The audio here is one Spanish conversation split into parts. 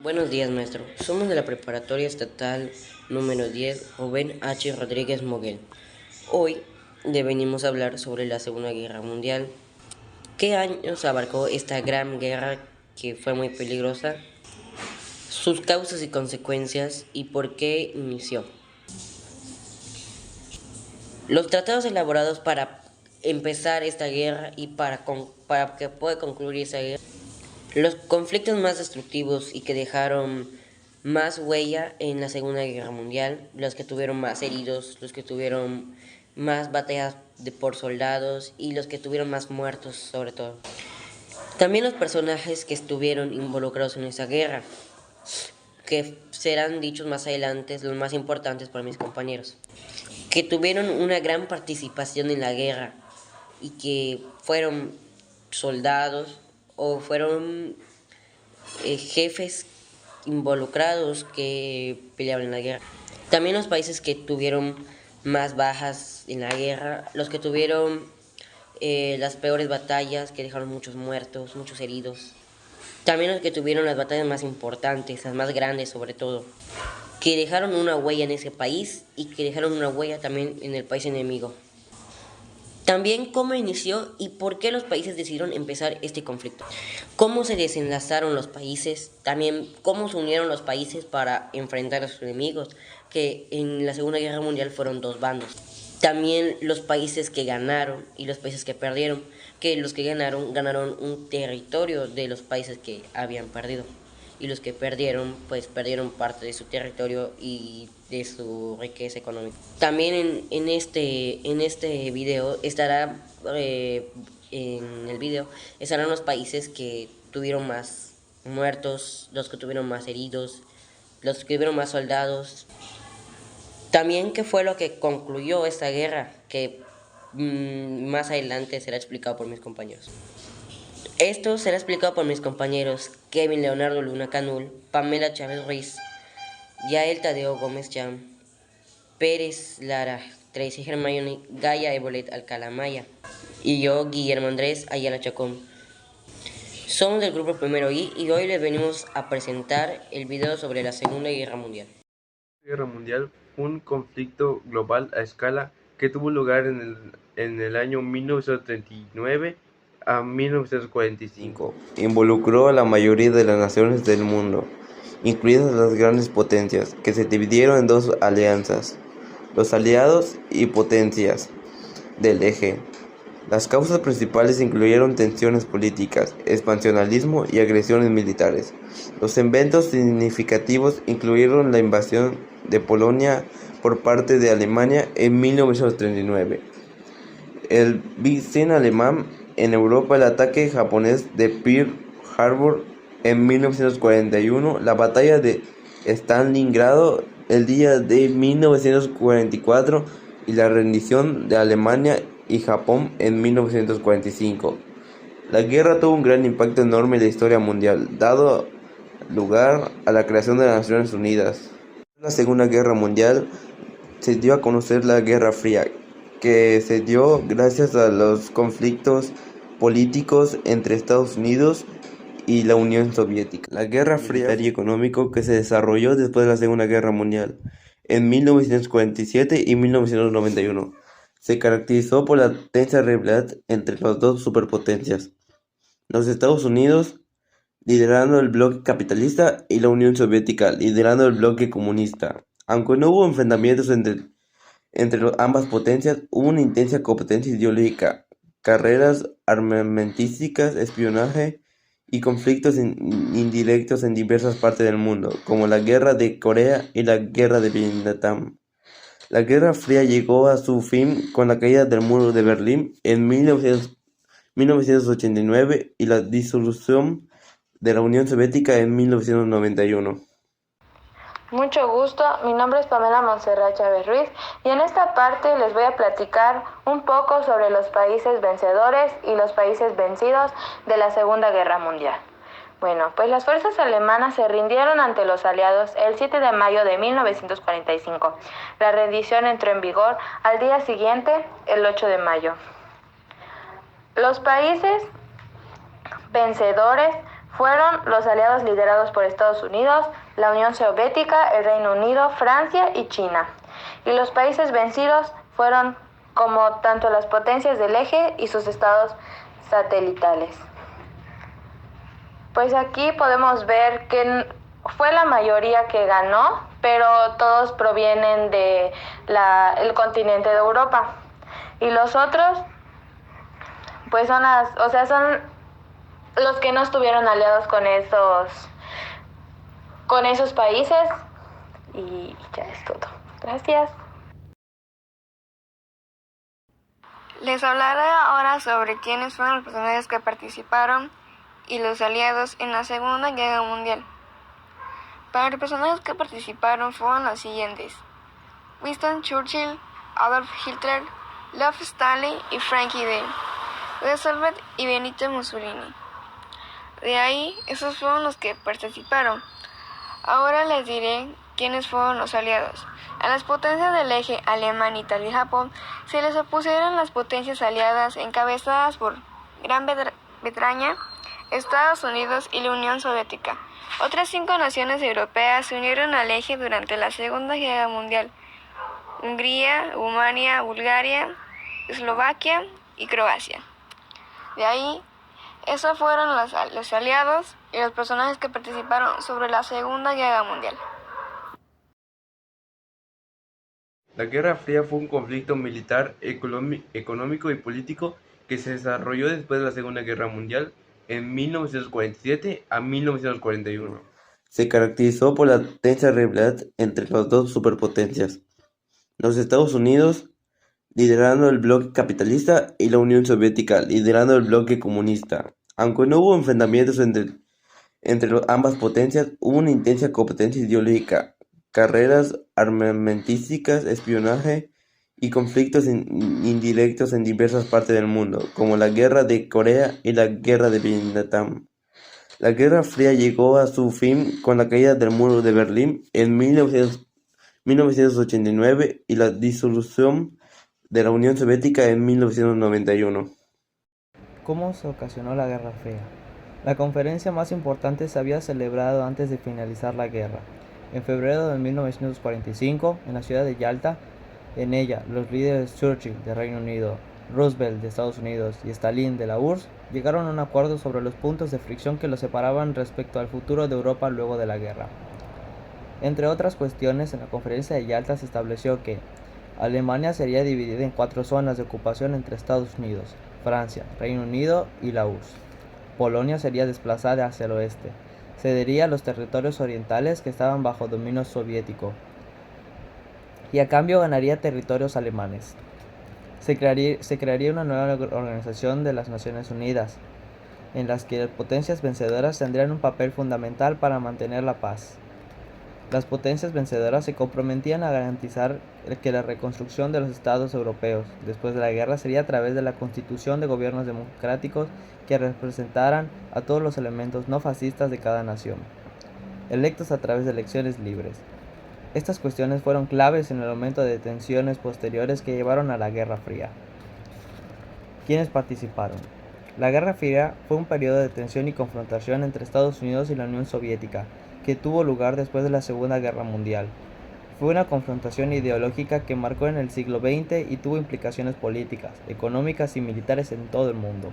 Buenos días, maestro. Somos de la Preparatoria Estatal número 10, Rubén H. Rodríguez Moguel. Hoy le venimos a hablar sobre la Segunda Guerra Mundial. ¿Qué años abarcó esta gran guerra que fue muy peligrosa? Sus causas y consecuencias y por qué inició. Los tratados elaborados para empezar esta guerra y para que pueda concluir esa guerra. Los conflictos más destructivos y que dejaron más huella en la Segunda Guerra Mundial, los que tuvieron más heridos, los que tuvieron más batallas por soldados y los que tuvieron más muertos sobre todo. También los personajes que estuvieron involucrados en esa guerra, que serán dichos más adelante los más importantes para mis compañeros, que tuvieron una gran participación en la guerra y que fueron soldados o fueron jefes involucrados que peleaban en la guerra. También los países que tuvieron más bajas en la guerra, los que tuvieron las peores batallas, que dejaron muchos muertos, muchos heridos. También los que tuvieron las batallas más importantes, las más grandes sobre todo, que dejaron una huella en ese país y que dejaron una huella también en el país enemigo. También cómo inició y por qué los países decidieron empezar este conflicto. Cómo se desenlazaron los países, también cómo se unieron los países para enfrentar a sus enemigos, que en la Segunda Guerra Mundial fueron dos bandos. También los países que ganaron y los países que perdieron, que los que ganaron un territorio de los países que habían perdido. Y los que perdieron, pues perdieron parte de su territorio y de su riqueza económica. También en este video estará, en el video estarán los países que tuvieron más muertos, los que tuvieron más heridos, los que tuvieron más soldados. También qué fue lo que concluyó esta guerra, que más adelante será explicado por mis compañeros. Esto será explicado por mis compañeros Kevin Leonardo Luna Canul, Pamela Chávez Ruiz, Yael Tadeo Gómez Jam, Pérez Lara, Tracy Hermione, Gaia Ebolet Alcalá Maya y yo, Guillermo Andrés Ayala Chacón. Somos del grupo Primero I y hoy les venimos a presentar el video sobre la Segunda Guerra Mundial. La Guerra Mundial fue un conflicto global a escala que tuvo lugar en el año 1939 a 1945. Involucró a la mayoría de las naciones del mundo, incluidas las grandes potencias, que se dividieron en dos alianzas, los aliados y potencias del eje. Las causas principales incluyeron tensiones políticas, expansionismo y agresiones militares. Los eventos significativos incluyeron la invasión de Polonia por parte de Alemania en 1939, el Wiesen alemán en Europa, el ataque japonés de Pearl Harbor en 1941, la batalla de Stalingrado el día de 1944 y la rendición de Alemania y Japón en 1945. La guerra tuvo un gran impacto enorme en la historia mundial, dado lugar a la creación de las Naciones Unidas. En la Segunda Guerra Mundial se dio a conocer la Guerra Fría, que se dio gracias a los conflictos políticos entre Estados Unidos y la Unión Soviética. La Guerra Fría y económico que se desarrolló después de la Segunda Guerra Mundial en 1947 y 1991. Se caracterizó por la tensa rivalidad entre las dos superpotencias, los Estados Unidos liderando el bloque capitalista y la Unión Soviética liderando el bloque comunista. Aunque no hubo enfrentamientos entre ambas potencias, hubo una intensa competencia ideológica, carreras armamentísticas, espionaje y conflictos indirectos en diversas partes del mundo, como la Guerra de Corea y la Guerra de Vietnam. La Guerra Fría llegó a su fin con la caída del Muro de Berlín en 1989 y la disolución de la Unión Soviética en 1991. Mucho gusto, mi nombre es Pamela Montserrat Chávez Ruiz y en esta parte les voy a platicar un poco sobre los países vencedores y los países vencidos de la Segunda Guerra Mundial. Bueno, pues las fuerzas alemanas se rindieron ante los aliados el 7 de mayo de 1945. La rendición entró en vigor al día siguiente, el 8 de mayo. Los países vencedores fueron los aliados liderados por Estados Unidos, la Unión Soviética, el Reino Unido, Francia y China. Y los países vencidos fueron como tanto las potencias del eje y sus estados satelitales. Pues aquí podemos ver que fue la mayoría que ganó, pero todos provienen del continente de Europa. Y los otros, pues son los que no estuvieron aliados con esos países. Y ya es todo. Gracias. Les hablaré ahora sobre quiénes fueron los personajes que participaron y los aliados en la Segunda Guerra Mundial. Para los personajes que participaron fueron los siguientes: Winston Churchill, Adolf Hitler, Love Stanley y Frankie D. Roosevelt y Benito Mussolini. De ahí, esos fueron los que participaron. Ahora les diré quiénes fueron los aliados. A las potencias del eje Alemania, Italia y Japón se les opusieron las potencias aliadas encabezadas por Gran Bretaña, Estados Unidos y la Unión Soviética. Otras 5 naciones europeas se unieron al eje durante la Segunda Guerra Mundial: Hungría, Rumania, Bulgaria, Eslovaquia y Croacia. De ahí, esos fueron los aliados y los personajes que participaron sobre la Segunda Guerra Mundial. La Guerra Fría fue un conflicto militar, económico y político que se desarrolló después de la Segunda Guerra Mundial en 1947 a 1941. Se caracterizó por la tensa rivalidad entre las dos superpotencias, los Estados Unidos liderando el bloque capitalista y la Unión Soviética liderando el bloque comunista. Aunque no hubo enfrentamientos entre ambas potencias, hubo una intensa competencia ideológica, carreras armamentísticas, espionaje y conflictos indirectos en diversas partes del mundo, como la Guerra de Corea y la Guerra de Vietnam. La Guerra Fría llegó a su fin con la caída del Muro de Berlín en 1989 y la disolución de la Unión Soviética en 1991. ¿Cómo se ocasionó la Guerra Fría? La conferencia más importante se había celebrado antes de finalizar la guerra, en febrero de 1945, en la ciudad de Yalta. En ella, los líderes Churchill de Reino Unido, Roosevelt de Estados Unidos y Stalin de la URSS llegaron a un acuerdo sobre los puntos de fricción que los separaban respecto al futuro de Europa luego de la guerra. Entre otras cuestiones, en la conferencia de Yalta se estableció que Alemania sería dividida en 4 zonas de ocupación entre Estados Unidos, Francia, Reino Unido y la URSS. Polonia sería desplazada hacia el oeste. Cedería los territorios orientales que estaban bajo dominio soviético y a cambio ganaría territorios alemanes. Se crearía una nueva organización de las Naciones Unidas, en las que las potencias vencedoras tendrían un papel fundamental para mantener la paz. Las potencias vencedoras se comprometían a garantizar que la reconstrucción de los estados europeos después de la guerra sería a través de la constitución de gobiernos democráticos que representaran a todos los elementos no fascistas de cada nación, electos a través de elecciones libres. Estas cuestiones fueron claves en el aumento de tensiones posteriores que llevaron a la Guerra Fría. ¿Quiénes participaron? La Guerra Fría fue un periodo de tensión y confrontación entre Estados Unidos y la Unión Soviética, que tuvo lugar después de la Segunda Guerra Mundial. Fue una confrontación ideológica que marcó en el siglo XX y tuvo implicaciones políticas, económicas y militares en todo el mundo.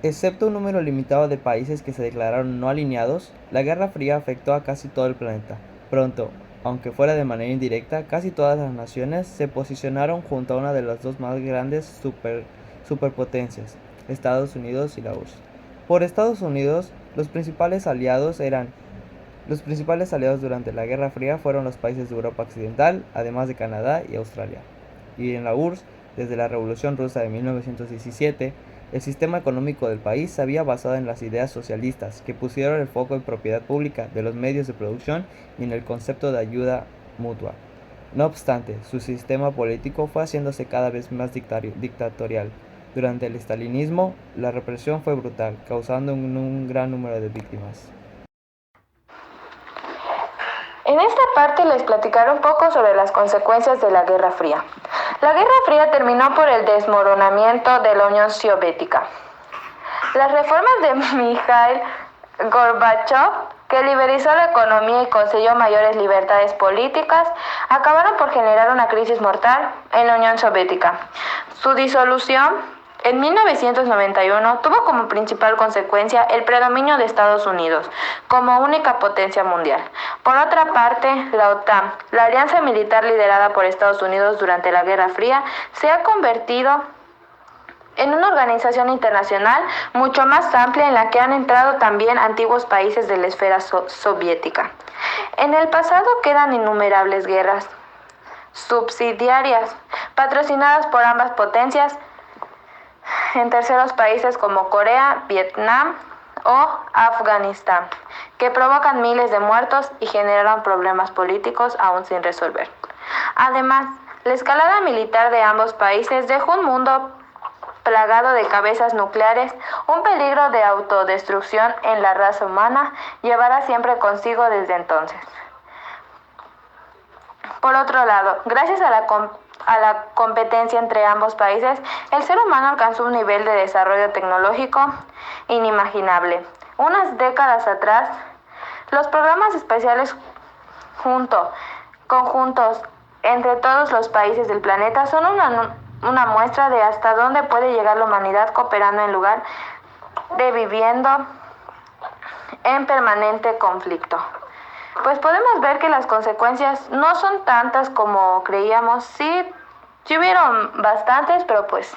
Excepto un número limitado de países que se declararon no alineados, la Guerra Fría afectó a casi todo el planeta. Pronto, aunque fuera de manera indirecta, casi todas las naciones se posicionaron junto a una de las dos más grandes superpotencias, Estados Unidos y la URSS. Por Estados Unidos, los principales aliados durante la Guerra Fría fueron los países de Europa Occidental, además de Canadá y Australia. Y en la URSS, desde la Revolución Rusa de 1917, el sistema económico del país se había basado en las ideas socialistas, que pusieron el foco en propiedad pública de los medios de producción y en el concepto de ayuda mutua. No obstante, su sistema político fue haciéndose cada vez más dictatorial. Durante el estalinismo, la represión fue brutal, causando un gran número de víctimas. En esta parte les platicaré un poco sobre las consecuencias de la Guerra Fría. La Guerra Fría terminó por el desmoronamiento de la Unión Soviética. Las reformas de Mikhail Gorbachev, que liberalizó la economía y concedió mayores libertades políticas, acabaron por generar una crisis mortal en la Unión Soviética. Su disolución en 1991 tuvo como principal consecuencia el predominio de Estados Unidos como única potencia mundial. Por otra parte, la OTAN, la alianza militar liderada por Estados Unidos durante la Guerra Fría, se ha convertido en una organización internacional mucho más amplia en la que han entrado también antiguos países de la esfera soviética. En el pasado quedan innumerables guerras subsidiarias patrocinadas por ambas potencias en terceros países como Corea, Vietnam o Afganistán, que provocan miles de muertos y generan problemas políticos aún sin resolver. Además, la escalada militar de ambos países dejó un mundo plagado de cabezas nucleares, un peligro de autodestrucción en la raza humana llevará siempre consigo desde entonces. Por otro lado, gracias a la competencia entre ambos países, el ser humano alcanzó un nivel de desarrollo tecnológico inimaginable. Unas décadas atrás, los programas espaciales conjuntos entre todos los países del planeta son una muestra de hasta dónde puede llegar la humanidad cooperando en lugar de viviendo en permanente conflicto. Pues podemos ver que las consecuencias no son tantas como creíamos. Sí hubieron bastantes, pero pues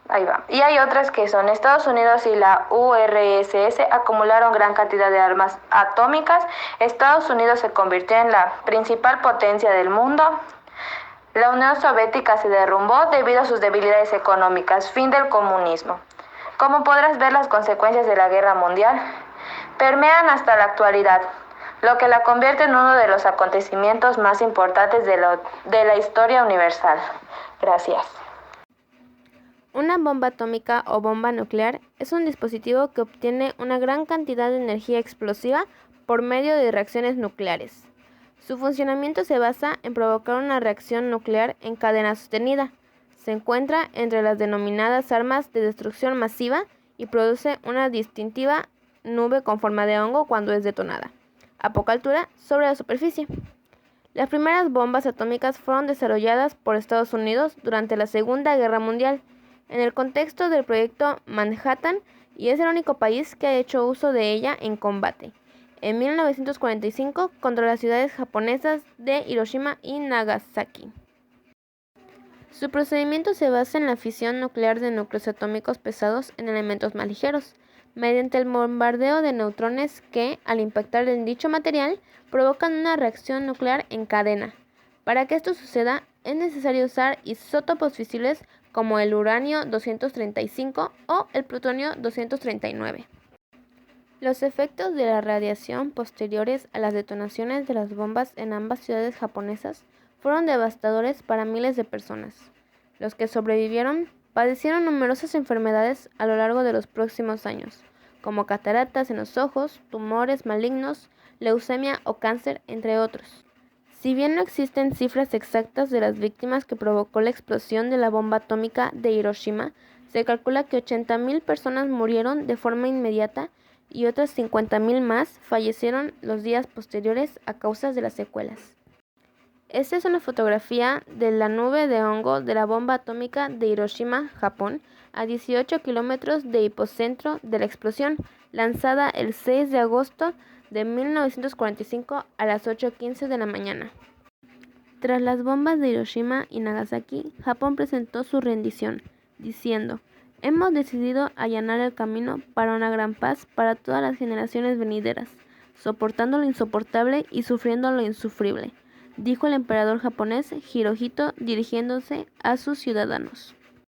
ahí va. Y hay otras que son Estados Unidos y la URSS acumularon gran cantidad de armas atómicas. Estados Unidos se convirtió en la principal potencia del mundo. La Unión Soviética se derrumbó debido a sus debilidades económicas, fin del comunismo. Como podrás ver, las consecuencias de la guerra mundial permean hasta la actualidad, lo que la convierte en uno de los acontecimientos más importantes de la historia universal. Gracias. Una bomba atómica o bomba nuclear es un dispositivo que obtiene una gran cantidad de energía explosiva por medio de reacciones nucleares. Su funcionamiento se basa en provocar una reacción nuclear en cadena sostenida. Se encuentra entre las denominadas armas de destrucción masiva y produce una distintiva nube con forma de hongo cuando es detonada, a poca altura sobre la superficie. Las primeras bombas atómicas fueron desarrolladas por Estados Unidos durante la Segunda Guerra Mundial, en el contexto del proyecto Manhattan, y es el único país que ha hecho uso de ella en combate. En 1945 contra las ciudades japonesas de Hiroshima y Nagasaki. Su procedimiento se basa en la fisión nuclear de núcleos atómicos pesados en elementos más ligeros, mediante el bombardeo de neutrones que, al impactar en dicho material, provocan una reacción nuclear en cadena. Para que esto suceda, es necesario usar isótopos fisibles como el uranio 235 o el plutonio 239. Los efectos de la radiación posteriores a las detonaciones de las bombas en ambas ciudades japonesas fueron devastadores para miles de personas. Los que sobrevivieron padecieron numerosas enfermedades a lo largo de los próximos años, como cataratas en los ojos, tumores malignos, leucemia o cáncer, entre otros. Si bien no existen cifras exactas de las víctimas que provocó la explosión de la bomba atómica de Hiroshima, se calcula que 80.000 personas murieron de forma inmediata y otras 50.000 más fallecieron los días posteriores a causa de las secuelas. Esta es una fotografía de la nube de hongo de la bomba atómica de Hiroshima, Japón, a 18 kilómetros del hipocentro de la explosión, lanzada el 6 de agosto de 1945 a las 8:15 de la mañana. Tras las bombas de Hiroshima y Nagasaki, Japón presentó su rendición, diciendo: «Hemos decidido allanar el camino para una gran paz para todas las generaciones venideras, soportando lo insoportable y sufriendo lo insufrible», dijo el emperador japonés Hirohito dirigiéndose a sus ciudadanos.